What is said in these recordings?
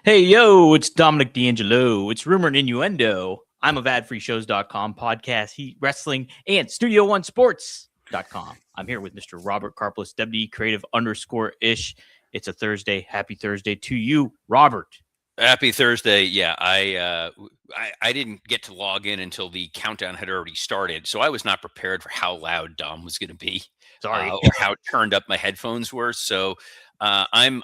Hey, yo, it's Dominic D'Angelo. It's Rumor and Innuendo. I'm of adfreeshows.com, podcast, wrestling, and Studio One Sports.com. I'm here with Mr. Robert Karplis, WD Creative _ish. It's a Thursday. Happy Thursday to you, Robert. Happy Thursday. Yeah, I didn't get to log in until the countdown had already started, so I was not prepared for how loud Dom was going to be, Sorry. or how turned up my headphones were. So I'm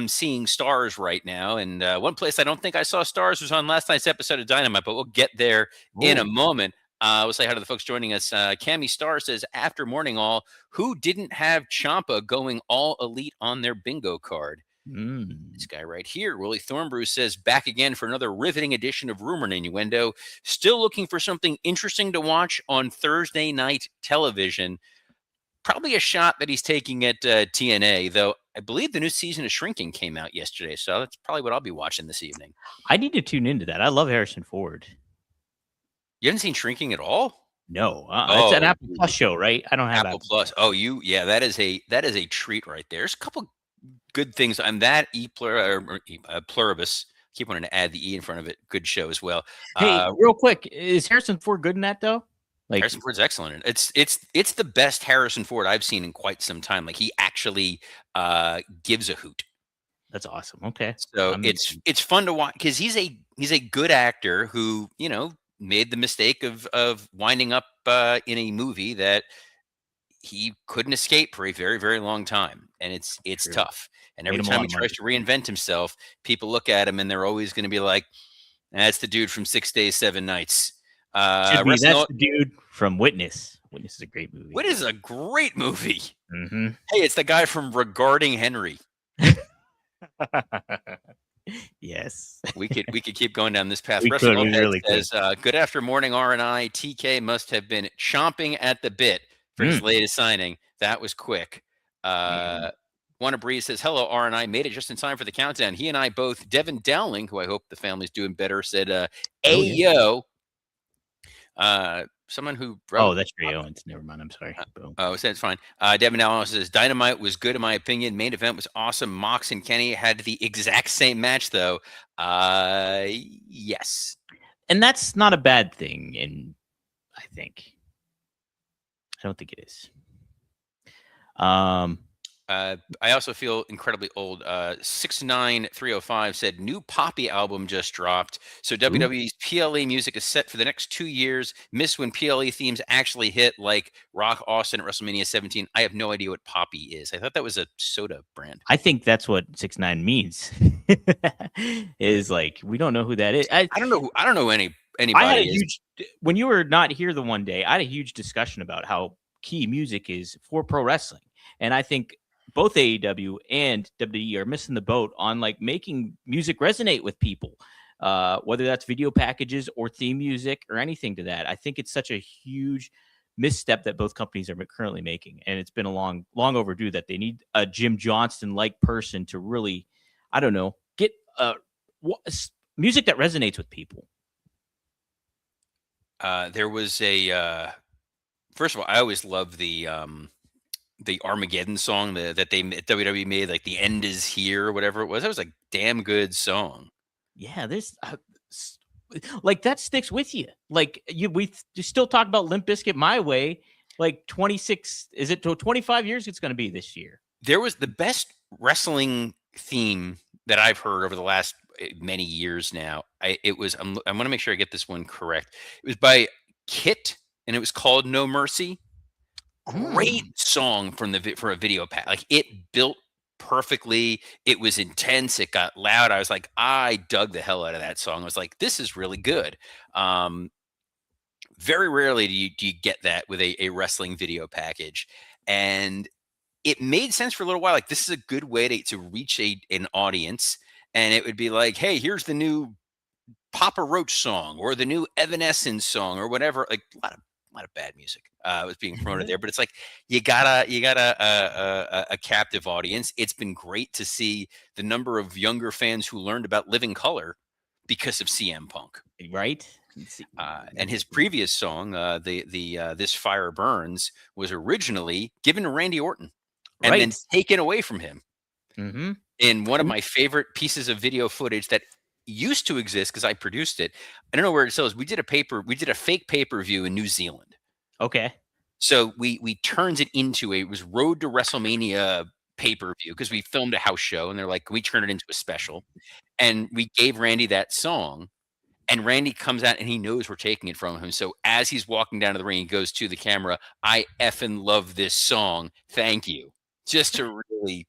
seeing stars right now, and one place I don't think I saw stars was on last night's episode of Dynamite, but we'll get there in a moment. We'll say hi to the folks joining us. Cammy Star says, after morning all, who didn't have Ciampa going all elite on their bingo card? This guy right here, Willie Thornbrew, says, back again for another riveting edition of Rumor and Innuendo. Still looking for something interesting to watch on Thursday night television. Probably a shot that he's taking at TNA, though I believe the new season of Shrinking came out yesterday, so that's probably what I'll be watching this evening. I need to tune into that. I love Harrison Ford. You haven't seen Shrinking at all? No, it's an Apple Plus show, right? I don't have Apple Plus. Oh, yeah, that is a treat right there. There's a couple good things. I'm that pluribus. Keep wanting to add the E in front of it. Good show as well. Hey, real quick, is Harrison Ford good in that though? Like, Harrison Ford's excellent. It's the best Harrison Ford I've seen in quite some time. Like, he actually gives a hoot. That's awesome. Okay, so it's fun to watch because he's a good actor who made the mistake of winding up in a movie that he couldn't escape for a very, very long time. And it's tough. And every time he tries to reinvent himself, people look at him and they're always going to be like, that's the dude from 6 Days, 7 Nights. That's the dude from Witness. Witness is a great movie. Witness is a great movie. Mm-hmm. Hey, it's the guy from Regarding Henry. Yes. We could keep going down this path. Really says, good after morning, R&I. TK must have been chomping at the bit for his latest signing. That was quick. Wanna Breeze says, hello, R&I. Made it just in time for the countdown. He and I both, Devin Dowling, who I hope the family's doing better, said, Ayo. Someone who wrote, that's Ray Owens. Never mind. I'm sorry. It's fine. Devin Dowling says, Dynamite was good in my opinion. Main event was awesome. Mox and Kenny had the exact same match, though. Yes. And that's not a bad thing, and I don't think it is. I also feel incredibly old. 69305 said, new Poppy album just dropped. So WWE's PLE music is set for the next 2 years. Miss when PLE themes actually hit, like Rock Austin at WrestleMania 17. I have no idea what Poppy is. I thought that was a soda brand. I think that's what 6ix9ine means. Is like, we don't know who that is. I don't know anybody. I had a huge, when you were not here the one day, I had a huge discussion about how key music is for pro wrestling. And I think both AEW and WWE are missing the boat on like making music resonate with people, whether that's video packages or theme music or anything to that. I think it's such a huge misstep that both companies are currently making, and it's been a long overdue that they need a Jim Johnston-like person to really, I don't know, get music that resonates with people. There was first of all, I always love the Armageddon song that WWE made, like The End Is Here or whatever it was. That was a damn good song. Yeah, there's like that sticks with you. Like we still talk about Limp Bizkit My Way. Like 26, is it 25 years? It's going to be this year. There was the best wrestling theme that I've heard over the last many years now. I want to make sure I get this one correct. It was by Kit, and it was called No Mercy. Great song for a video pack. Like, it built perfectly. It was intense. It got loud. I was like, I dug the hell out of that song. I was like, this is really good. Very rarely do you get that with a wrestling video package. And it made sense for a little while. Like, this is a good way to reach an audience. And it would be like, hey, here's the new Papa Roach song or the new Evanescence song or whatever. Like, a lot of bad music was being promoted there, but it's like you got a captive audience. It's been great to see the number of younger fans who learned about Living Color because of CM Punk, right? And his previous song, This Fire Burns, was originally given to Randy Orton and then taken away from him. Mm-hmm. in one of my favorite pieces of video footage that used to exist because I produced it. I don't know where it sells. We did a fake pay-per-view in New Zealand. Okay. So we turned it into it was Road to WrestleMania pay-per-view because we filmed a house show and they're like, can we turn it into a special? And we gave Randy that song. And Randy comes out and he knows we're taking it from him. So as he's walking down to the ring, he goes to the camera, I effing love this song. Thank you. Just to really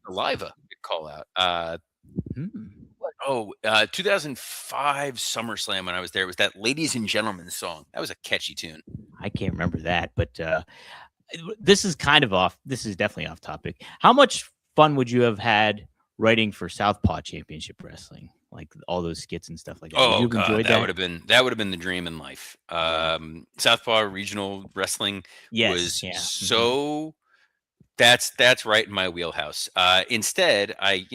Saliva could call out. Hmm. 2005 SummerSlam when I was there. It was that Ladies and Gentlemen song. That was a catchy tune. I can't remember that, but this is kind of off. This is definitely off topic. How much fun would you have had writing for Southpaw Championship Wrestling? Like all those skits and stuff like that. Would you Oh have god, enjoyed that would have been the dream in life. Southpaw Regional Wrestling Yes. was Yeah. so that's right in my wheelhouse. Instead, I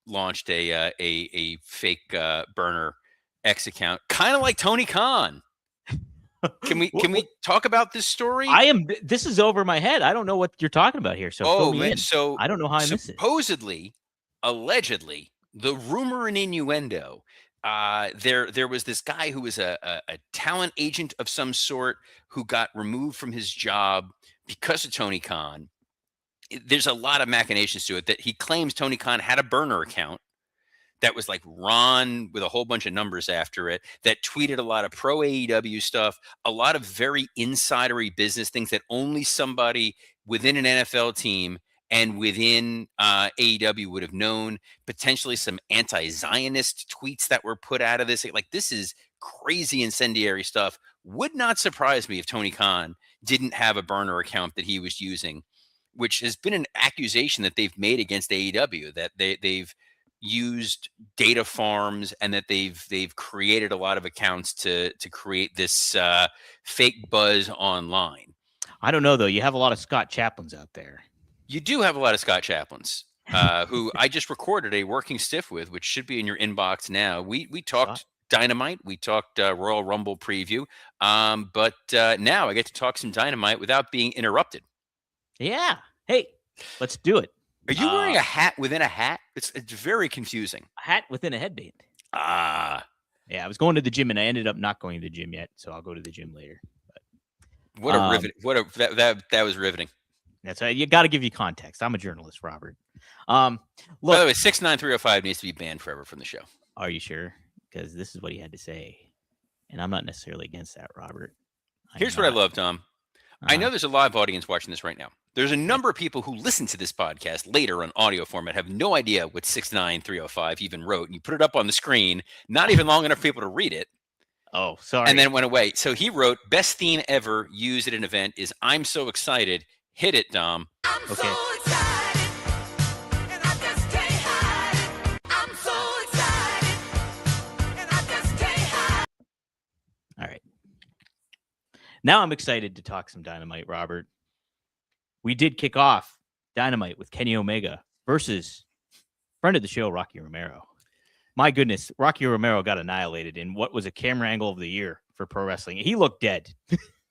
launched a fake burner X account, kind of like Tony Khan. Can we talk about this story? This is over my head. I don't know what you're talking about here. So fill me in. So I don't know how I missed it. Supposedly, allegedly, the rumor and innuendo. There was this guy who was a talent agent of some sort who got removed from his job because of Tony Khan. There's a lot of machinations to it that he claims Tony Khan had a burner account that was like Ron with a whole bunch of numbers after it, that tweeted a lot of pro AEW stuff, a lot of very insidery business things that only somebody within an NFL team and within AEW would have known, potentially some anti-Zionist tweets that were put out of this. Like, this is crazy incendiary stuff. Would not surprise me if Tony Khan didn't have a burner account that he was using, which has been an accusation that they've made against AEW, that they've used data farms and that they've created a lot of accounts to create this fake buzz online. I don't know though. You have a lot of Scott Chaplins out there. You do have a lot of Scott Chaplins who I just recorded a working stiff with, which should be in your inbox now. We talked Dynamite, we talked Royal Rumble preview, but now I get to talk some Dynamite without being interrupted. Yeah. Hey, let's do it. Are you wearing a hat within a hat? It's very confusing. A hat within a headband. Yeah, I was going to the gym and I ended up not going to the gym yet, so I'll go to the gym later. But, what a rivet! That was riveting. That's you got to give you context. I'm a journalist, Robert. Look, by the way, 69305 needs to be banned forever from the show. Are you sure? Because this is what he had to say, and I'm not necessarily against that, Robert. Here's what I love, Tom. I know there's a live audience watching this right now. There's a number of people who listen to this podcast later on audio format, have no idea what 69305 even wrote. And you put it up on the screen, not even long enough for people to read it. Oh, sorry. And then it went away. So he wrote, best theme ever used at an event is I'm so excited. Hit it, Dom. I'm so excited, and I just can't hide it. I'm so excited, and I just can't hide it. All right. Now I'm excited to talk some Dynamite, Robert. We did kick off Dynamite with Kenny Omega versus friend of the show, Rocky Romero. My goodness, Rocky Romero got annihilated in what was a camera angle of the year for pro wrestling. He looked dead.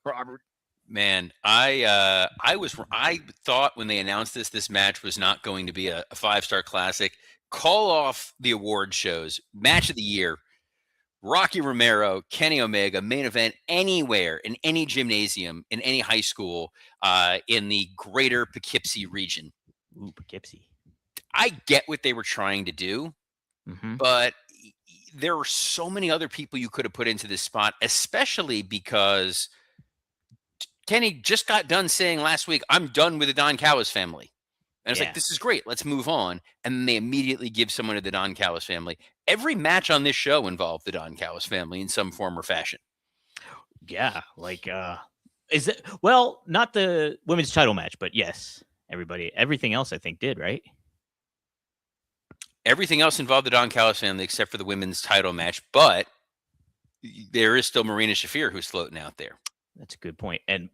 Robert. Man, I thought when they announced this match was not going to be a 5-star classic. Call off the award shows. Match of the year. Rocky Romero, Kenny Omega, main event anywhere, in any gymnasium, in any high school, in the greater Poughkeepsie region. Ooh, Poughkeepsie. I get what they were trying to do, but there are so many other people you could have put into this spot, especially because Kenny just got done saying last week, I'm done with the Don Callis family. And it's like, this is great. Let's move on. And then they immediately give someone to the Don Callis family. Every match on this show involved the Don Callis family in some form or fashion. Yeah. Like, is it, well, not the women's title match, but yes, everything else I think did, right? Everything else involved the Don Callis family except for the women's title match. But there is still Marina Shafir who's floating out there. That's a good point. And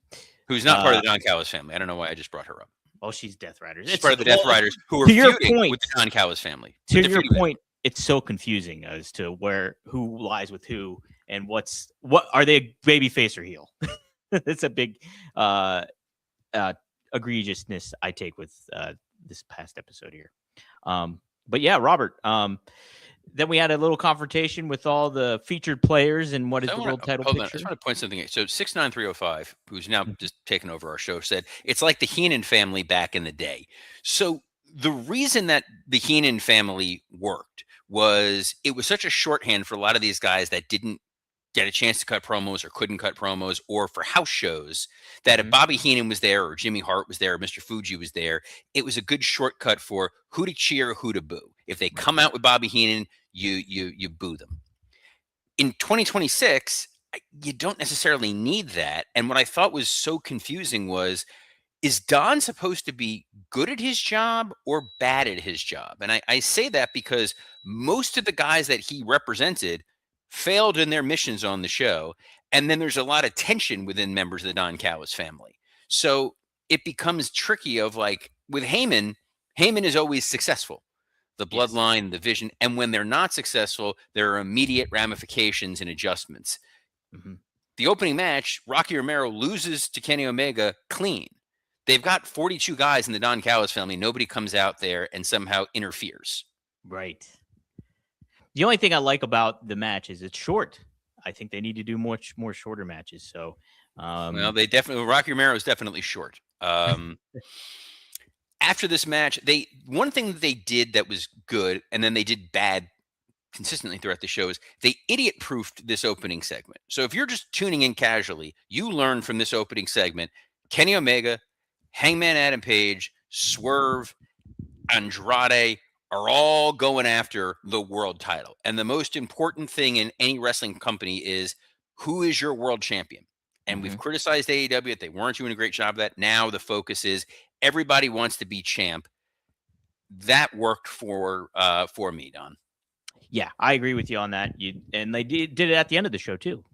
who's not part of the Don Callis family. I don't know why I just brought her up. Oh, she's Death Riders. She's part of the Death Riders who are feuding with the Don Callis family. To your point, it's so confusing as to who lies with who and what are they, baby face or heel? It's a big egregiousness I take with this past episode here. But yeah, Robert. Then we had a little confrontation with all the featured players and what is So the world title hold on. I picture. just want to point something out. So 69305, who's now Mhm. just taken over our show, said it's like the Heenan family back in the day. So the reason that the Heenan family worked was it was such a shorthand for a lot of these guys that didn't get a chance to cut promos or couldn't cut promos or for house shows that if Mhm. Bobby Heenan was there or Jimmy Hart was there or Mr. Fuji was there, it was a good shortcut for who to cheer, who to boo. If they Right. come out with Bobby Heenan, you boo them. In 2026, you don't necessarily need that. And what I thought was so confusing was, is Don supposed to be good at his job or bad at his job? And I say that because most of the guys that he represented failed in their missions on the show. And then there's a lot of tension within members of the Don Callis family. So it becomes tricky of like with Heyman, Heyman is always successful. The Yes. bloodline, the vision. And when they're not successful, there are immediate ramifications and adjustments. Mhm. The opening match, Rocky Romero loses to Kenny Omega clean. They've got 42 guys in the Don Callis family. Nobody comes out there and somehow interferes. Right. The only thing I like about the match is it's short. I think they need to do much more shorter matches. So, Well, they definitely, Rocky Romero is definitely short. After this match, one thing that they did that was good, and then they did bad consistently throughout the show is they idiot proofed this opening segment. So if you're just tuning in casually, you learn from this opening segment Kenny Omega, Hangman Adam Page, Swerve, Andrade are all going after the world title. And the most important thing in any wrestling company is who is your world champion? And we've Mhm. criticized AEW that they weren't doing a great job of that. Now the focus is everybody wants to be champ. That worked for me, Don. Yeah, I agree with you on that. And they did it at the end of the show too.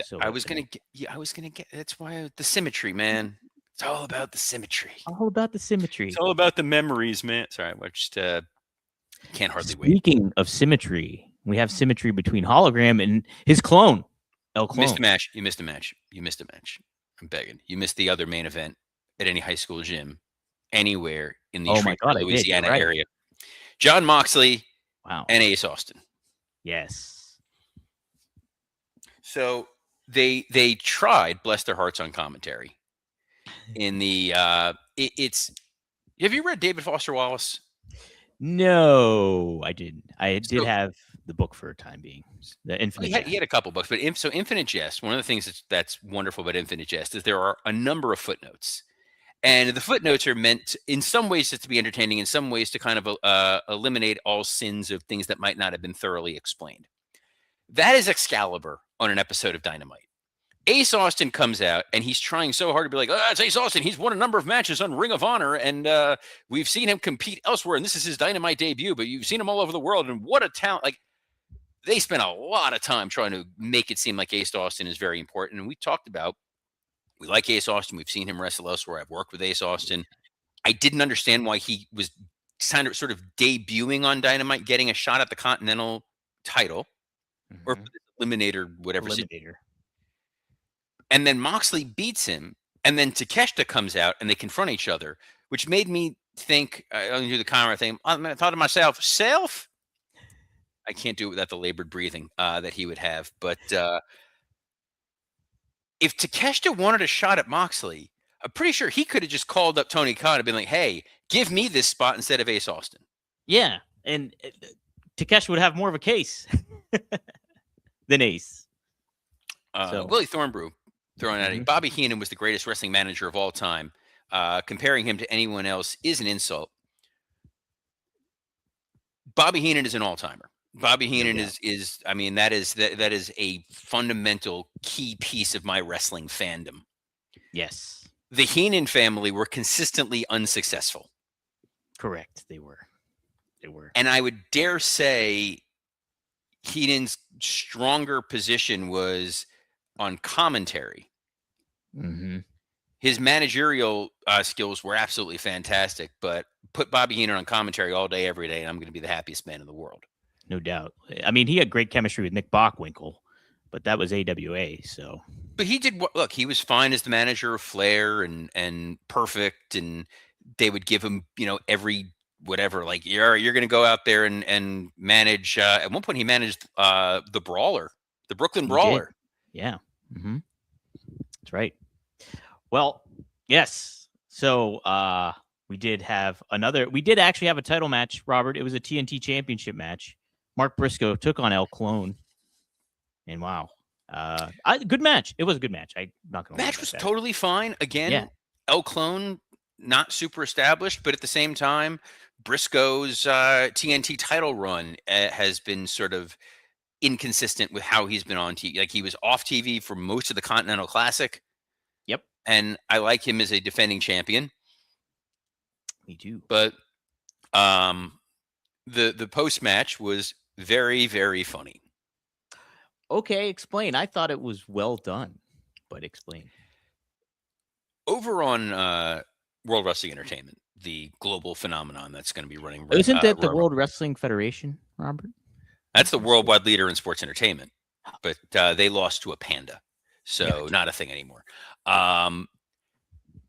So I was gonna get. Yeah, I was gonna get. That's why the symmetry, man. It's all about the symmetry. all about the symmetry. It's all about the memories, man. Sorry, I just can't hardly wait. Speaking of symmetry, we have symmetry between Hologram and his clone, El You Clone. missed a match. You missed a match. You missed a match. I'm begging. You missed the other main event at any high school gym, anywhere in the Oh my God, I Shreveport, did. You're Louisiana right. area. John Moxley Wow. and Ace Austin. Yes. So they tried, bless their hearts, on commentary. In the it's. Have you read David Foster Wallace? No, I didn't. I did So- have the book for a time being. The Infinite He had, Jest. he had a couple books, but so Infinite Jest. One of the things that's wonderful about Infinite Jest is there are a number of footnotes, and the footnotes are meant, in some ways, to be entertaining, in some ways, to kind of eliminate all sins of things that might not have been thoroughly explained. That is Excalibur on an episode of Dynamite. Ace Austin comes out and he's trying so hard to be like, oh, it's Ace Austin. He's won a number of matches on Ring of Honor, and we've seen him compete elsewhere, and this is his Dynamite debut, but you've seen him all over the world, and what a talent. Like, they spent a lot of time trying to make it seem like Ace Austin is very important. And we talked about, we like Ace Austin. We've seen him wrestle elsewhere. I've worked with Ace Austin. I didn't understand why he was sort of debuting on Dynamite, getting a shot at the Continental title or Mhm. Eliminator, whatever. Eliminator. And then Moxley beats him. And then Takeshita comes out and they confront each other, which made me think, I do the camera thing. I thought to myself, self? I can't do it without the labored breathing that he would have. But if Takeshita wanted a shot at Moxley, I'm pretty sure he could have just called up Tony Khan and been like, hey, give me this spot instead of Ace Austin. Yeah, and Takeshi would have more of a case than Ace. So- Willie Thornbrew throwing at it. Mhm. Bobby Heenan was the greatest wrestling manager of all time. Comparing him to anyone else is an insult. Bobby Heenan is an all-timer. Bobby Heenan is I mean, that is a fundamental key piece of my wrestling fandom. Yes, The Heenan family were consistently unsuccessful. correct. They were. And I would dare say Heenan's stronger position was on commentary. Mm-hmm. His managerial skills were absolutely fantastic, but put Bobby Heenan on commentary all day, every day, and I'm going to be the happiest man in the world. No doubt. I mean, he had great chemistry with Nick Bockwinkel, but that was AWA. So, But he did look. He was fine as the manager of Flair and Perfect, and they would give him, every whatever, like you're going to go out there and manage. At one point, he managed the Brawler, the Brooklyn He did. Brawler. Yeah. That's right. Well, yes. So we did actually have a title match, Robert. It was a TNT championship match. Mark Briscoe took on El Clone. And wow. Good match. It was a good match. I'm not gonna Match was totally fine. Again, Yeah. El Clone, not super established, but at the same time, Briscoe's TNT title run has been sort of inconsistent with how he's been on TV. Like, he was off TV for most of the Continental Classic. Yep. And I like him as a defending champion. Me too. But the post match was very, very funny. Okay, explain. I thought it was well done, but explain. Over on World Wrestling Entertainment, the global phenomenon that's going to be running. Isn't that the World Wrestling Federation, Robert? That's the worldwide leader in sports entertainment, but they lost to a panda, so not a thing anymore.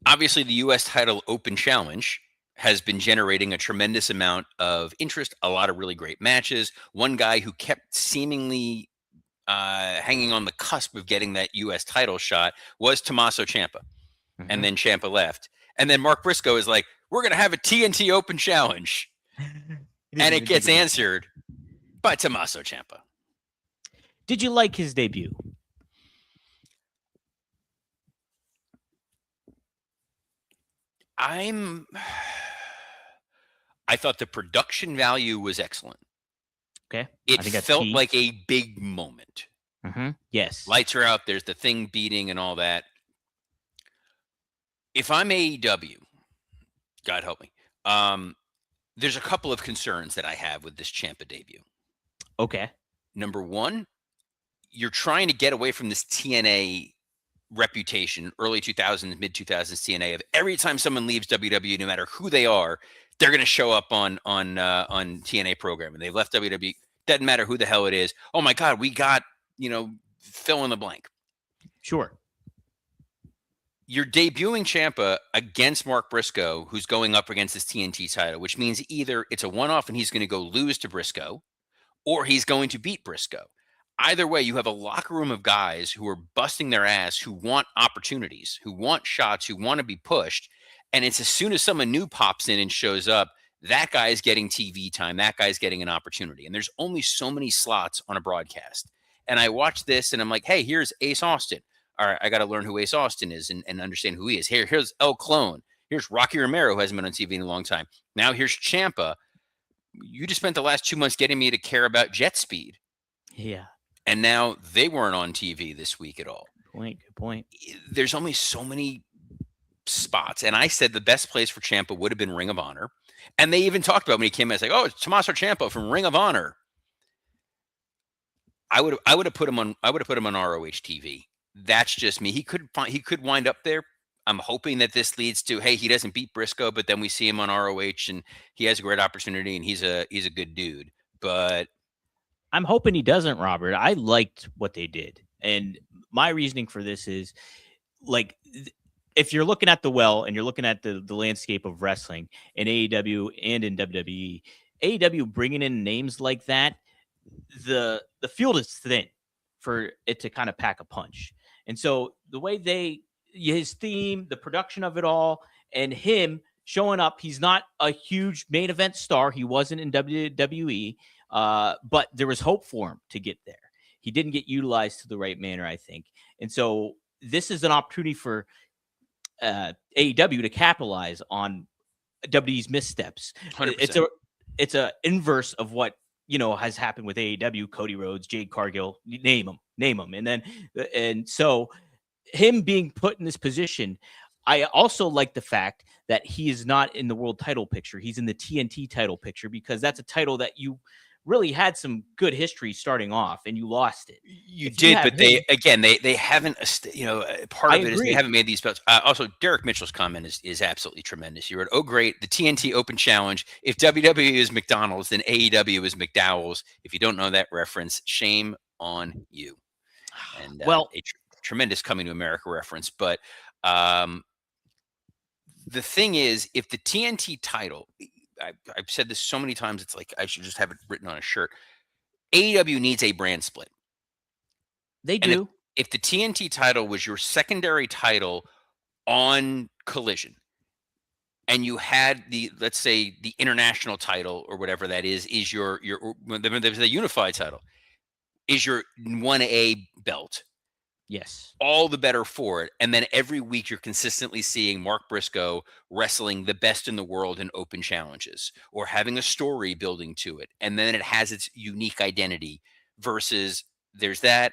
Obviously, the U.S. title Open Challenge has been generating a tremendous amount of interest, a lot of really great matches. One guy who kept seemingly hanging on the cusp of getting that U.S. title shot was Tommaso Ciampa. And then Ciampa left. And then Mark Briscoe is like, we're going to have a TNT Open Challenge. And it gets answered by Tommaso Ciampa. Did you like his debut? I thought the production value was excellent. Okay. It felt like a big moment. Yes. Lights are out. There's the thing beating and all that. If I'm AEW, God help me, there's a couple of concerns that I have with this Ciampa debut. Okay. Number one, you're trying to get away from this TNA reputation, early 2000s, mid 2000s TNA, of every time someone leaves WWE, no matter who they are, they're going to show up on TNA program, and they've left WWE. Doesn't matter who the hell it is. Oh my God, we got, fill in the blank. Sure. You're debuting Ciampa against Mark Briscoe, who's going up against his TNT title, which means either it's a one-off and he's going to go lose to Briscoe, or he's going to beat Briscoe. Either way, you have a locker room of guys who are busting their ass, who want opportunities, who want shots, who want to be pushed. And it's as soon as someone new pops in and shows up, that guy is getting TV time. That guy's getting an opportunity. And there's only so many slots on a broadcast. And I watch this and I'm like, hey, here's Ace Austin. All right, I got to learn who Ace Austin is and understand who he is. Here's El Clone. Here's Rocky Romero, who hasn't been on TV in a long time. Now here's Ciampa. You just spent the last 2 months getting me to care about Jet Speed. Yeah. And now they weren't on TV this week at all. Good point. There's only so many spots. And I said the best place for Ciampa would have been Ring of Honor. And they even talked about when he came in, it's like, oh, it's Tommaso Ciampa from Ring of Honor. I would have put him on ROH TV. That's just me. He could wind up there. I'm hoping that this leads to, hey, he doesn't beat Briscoe, but then we see him on ROH and he has a great opportunity and he's a good dude. But I'm hoping he doesn't, Robert. I liked what they did. And my reasoning for this is, like, if you're looking at the well and you're looking at the landscape of wrestling in AEW and in WWE, AEW bringing in names like that, the field is thin for it to kind of pack a punch. And so the way his theme, the production of it all, and him showing up, he's not a huge main event star. He wasn't in WWE, but there was hope for him to get there. He didn't get utilized to the right manner, I think. And so this is an opportunity for AEW to capitalize on WWE's missteps. 100%. It's a inverse of what has happened with AEW. Cody Rhodes, Jade Cargill, name them, and so him being put in this position. I also like the fact that he is not in the world title picture. He's in the TNT title picture, because that's a title that you really had some good history starting off, and you lost it. You did, but they haven't, part of it is they haven't made these belts. Also, Derek Mitchell's comment is absolutely tremendous. You wrote, oh, great, the TNT Open Challenge. If WWE is McDonald's, then AEW is McDowell's. If you don't know that reference, shame on you. And a tremendous Coming to America reference. But The thing is, if the TNT title, I've said this so many times, it's like I should just have it written on a shirt. AEW needs a brand split. They And do. if the TNT title was your secondary title on Collision, and you had let's say the international title or whatever that is the unified title is your 1A belt, Yes. all the better for it. And then every week you're consistently seeing Mark Briscoe wrestling the best in the world in open challenges or having a story building to it. And then it has its unique identity versus there's the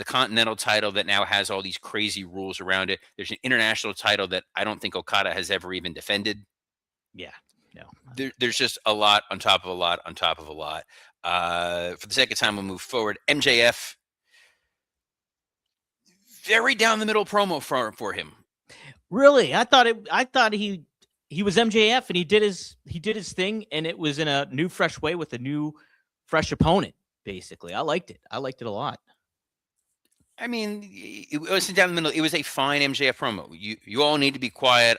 Continental title that now has all these crazy rules around it. There's an international title that I don't think Okada has ever even defended. Yeah. No. There's just a lot on top of a lot on top of a lot. For the sake of time, we'll move forward. MJF, very down the middle promo for him. Really? I thought he was MJF and he did his thing, and it was in a new, fresh way with a new, fresh opponent. Basically, I liked it. I liked it a lot. I mean, it wasn't down the middle. It was a fine MJF promo. You all need to be quiet.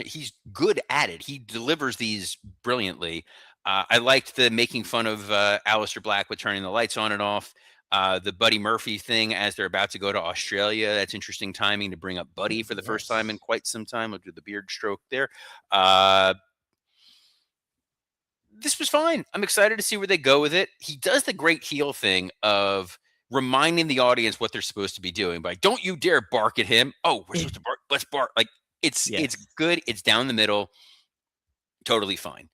He's good at it. He delivers these brilliantly. I liked the making fun of Aleister Black with turning the lights on and off. The Buddy Murphy thing as they're about to go to Australia. That's interesting timing to bring up Buddy for the first time in quite some time. I'll do the beard stroke there. This was fine. I'm excited to see where they go with it. He does the great heel thing of reminding the audience what they're supposed to be doing by don't you dare bark at him. Oh, we're supposed to bark. Let's bark. Like it's good. It's down the middle. Totally fine.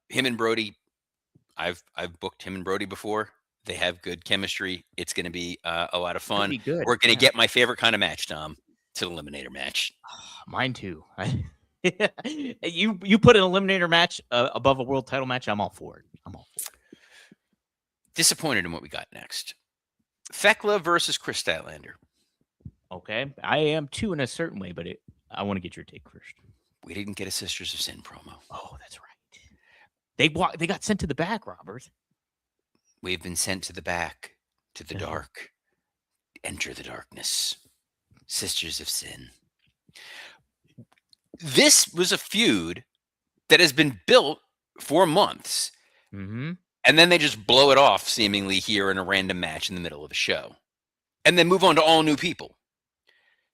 Him and Brody, I've booked him and Brody before. They have good chemistry. It's going to be a lot of fun. We're going to get my favorite kind of match, Tom. It's an eliminator match. Mine too. You put an eliminator match above a world title match, I'm all for it. Disappointed in what we got next. Thekla versus Chris Statlander. Okay, I am too in a certain way, but I want to get your take first. We didn't get a Sisters of Sin promo. Oh, that's right. They got sent to the back, Robert. We've been sent to the back, to the dark. Enter the darkness. Sisters of Sin. This was a feud that has been built for months. Mm-hmm. And then they just blow it off seemingly here in a random match in the middle of a show. And then move on to all new people.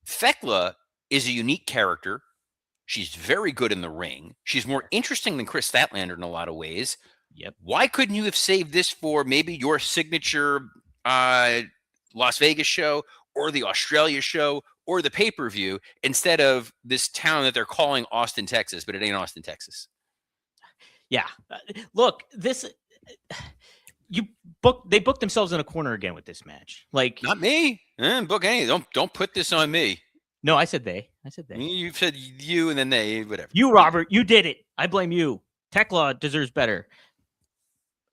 Thekla is a unique character. She's very good in the ring. She's more interesting than Chris Statlander in a lot of ways. Yep. Why couldn't you have saved this for maybe your signature Las Vegas show or the Australia show or the pay-per-view instead of this town that they're calling Austin, Texas, but it ain't Austin, Texas? Yeah. Look, they booked themselves in a corner again with this match. Like, not me. Book any. Don't put this on me. No, I said they. You said you and then they, whatever. You, Robert, you did it. I blame you. Thekla deserves better.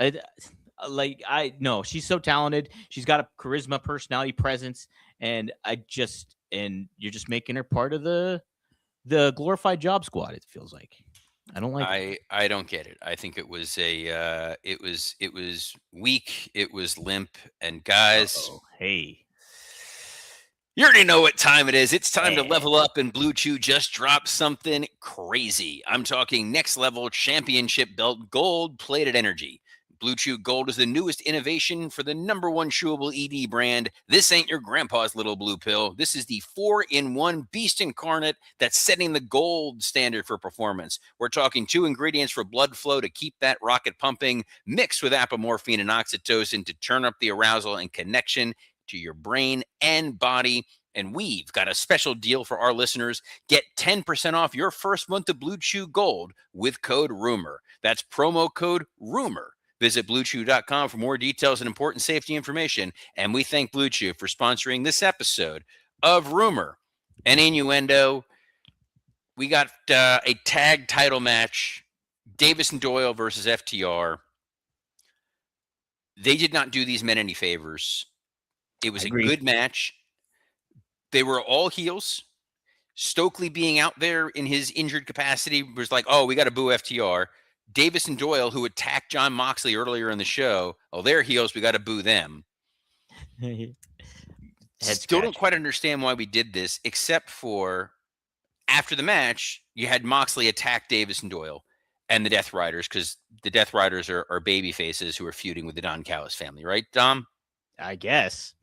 No, she's so talented. She's got a charisma, personality, presence, and you're just making her part of the glorified job squad. It feels like. I don't like it. I don't get it. I think it was it was weak, it was limp, and guys, hey. You already know what time it is. It's time to level up, and Blue Chew just dropped something crazy. I'm talking next level championship belt gold-plated energy. Blue Chew Gold is the newest innovation for the #1 chewable ED brand. This ain't your grandpa's little blue pill. This is the 4-in-1 beast incarnate that's setting the gold standard for performance. We're talking 2 ingredients for blood flow to keep that rocket pumping, mixed with apomorphine and oxytocin to turn up the arousal and connection to your brain and body. And we've got a special deal for our listeners. Get 10% off your first month of Blue Chew Gold with code RUMOR. That's promo code RUMOR. Visit BlueChew.com for more details and important safety information. And we thank Blue Chew for sponsoring this episode of Rumor and Innuendo. We got a tag title match, Davis and Doyle versus FTR. They did not do these men any favors. It was a good match. They were all heels. Stokely being out there in his injured capacity was like, oh, we got to boo FTR. Davis and Doyle, who attacked John Moxley earlier in the show, oh, they're heels. We got to boo them. Still don't quite understand why we did this, except for after the match, you had Moxley attack Davis and Doyle and the Death Riders, because the Death Riders are baby faces who are feuding with the Don Callis family, right, Dom? I guess.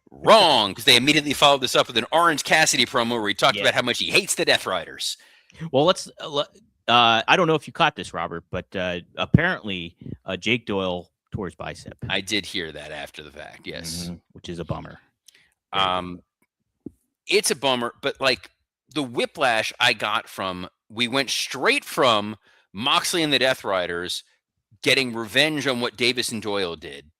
Wrong, because they immediately followed this up with an Orange Cassidy promo where he talked Yeah. about how much he hates the Death Riders. Well, let's. I don't know if you caught this, Robert, but apparently Jake Doyle tore his bicep. I did hear that after the fact, yes. Which is a bummer. It's a bummer, but like the whiplash I got from, we went straight from Moxley and the Death Riders getting revenge on what Davis and Doyle did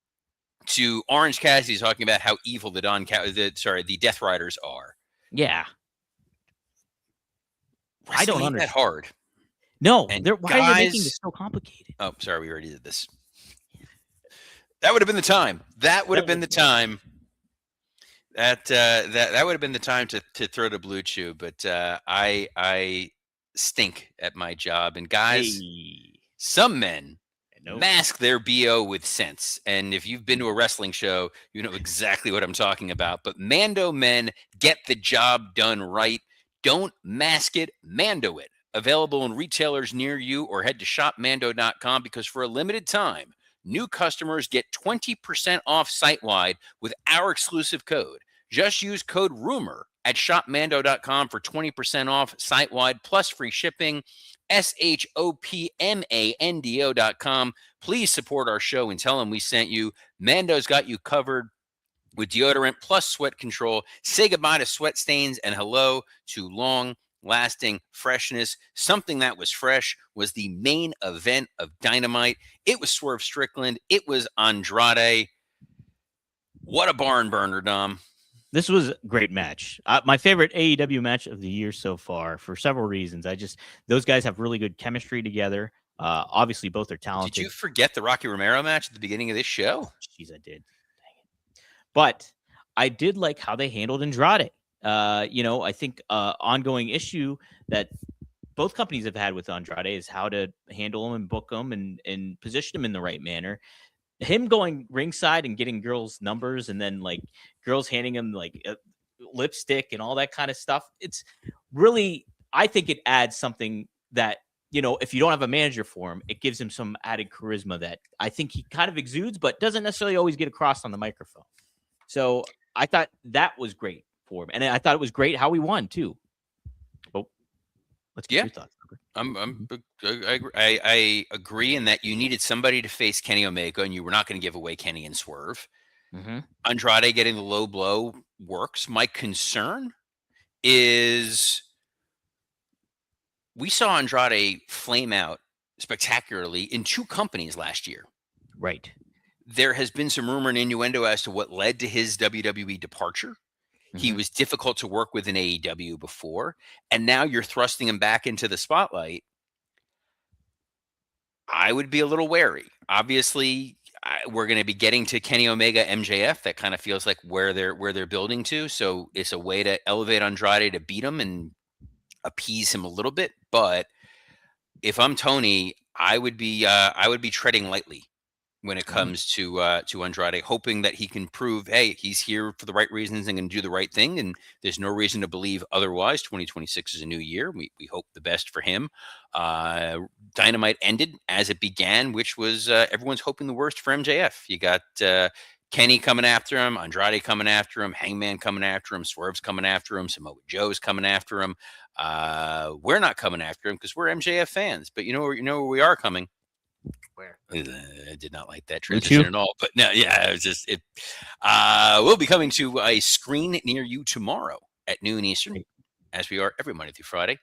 to Orange Cassidy talking about how evil the the Death Riders are. Yeah. I don't understand that hard. No, And why are they making this so complicated? Oh, sorry, we already did this. That would have been the time. That would have been the time. That would have been the time to throw the Blue Chew, but I stink at my job. And guys, some men mask their BO with sense. And if you've been to a wrestling show, you know exactly what I'm talking about. But Mando men get the job done right. Don't mask it, Mando it. Available in retailers near you, or head to shopmando.com, because for a limited time, new customers get 20% off site-wide with our exclusive code. Just use code RUMOR at shopmando.com for 20% off site-wide plus free shipping. shopmando.com. Please support our show and tell them we sent you. Mando's got you covered with deodorant plus sweat control. Say goodbye to sweat stains and hello to long-lasting freshness. Something that was fresh was the main event of Dynamite. It was Swerve Strickland. It was Andrade. What a barn burner, Dom. This was a great match. My favorite AEW match of the year so far, for several reasons. Those guys have really good chemistry together. Obviously, both are talented. Did you forget the Rocky Romero match at the beginning of this show? Jeez, I did. Dang it. But I did like how they handled Andrade. I think ongoing issue that both companies have had with Andrade is how to handle him and book him and position him in the right manner. Him going ringside and getting girls' numbers, and then like girls handing him like lipstick and all that kind of stuff. It's really, I think it adds something that, if you don't have a manager for him, it gives him some added charisma that I think he kind of exudes, but doesn't necessarily always get across on the microphone. So I thought that was great for him. And I thought it was great how he won too. Oh, let's get your thoughts. I agree in that you needed somebody to face Kenny Omega, and you were not going to give away Kenny and Swerve. Andrade getting the low blow works. My concern is we saw Andrade flame out spectacularly in two companies last year. Right. There has been some rumor and innuendo as to what led to his WWE departure. He was difficult to work with in AEW before, and now you're thrusting him back into the spotlight. I would be a little wary. Obviously, we're going to be getting to Kenny Omega MJF. That kind of feels like where they're building to. So it's a way to elevate Andrade to beat him and appease him a little bit. But if I'm Tony, I would be treading lightly when it comes to Andrade, hoping that he can prove, hey, he's here for the right reasons and can do the right thing. And there's no reason to believe otherwise. 2026 is a new year. We hope the best for him. Dynamite ended as it began, which was everyone's hoping the worst for MJF. You got Kenny coming after him, Andrade coming after him, Hangman coming after him, Swerve's coming after him, Samoa Joe's coming after him. We're not coming after him because we're MJF fans. But you know where we are coming. Where? I did not like that transition at all. But no, yeah, it was just it. We'll be coming to a screen near you tomorrow at noon Eastern, as we are every Monday through Friday,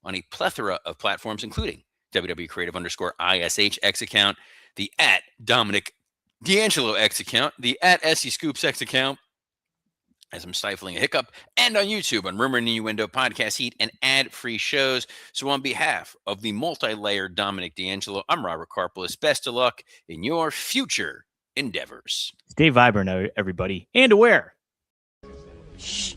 on a plethora of platforms, including WWE Creative _ X account, the at Dominic D'Angelo X account, the at SE Scoops X account, as I'm stifling a hiccup, and on YouTube on Rumor and Innuendo Podcast Heat and ad-free shows. So on behalf of the multi-layered Dominic D'Angelo, I'm Robert Karpelis. Best of luck in your future endeavors. Stay vibrant, everybody, and aware. Shh.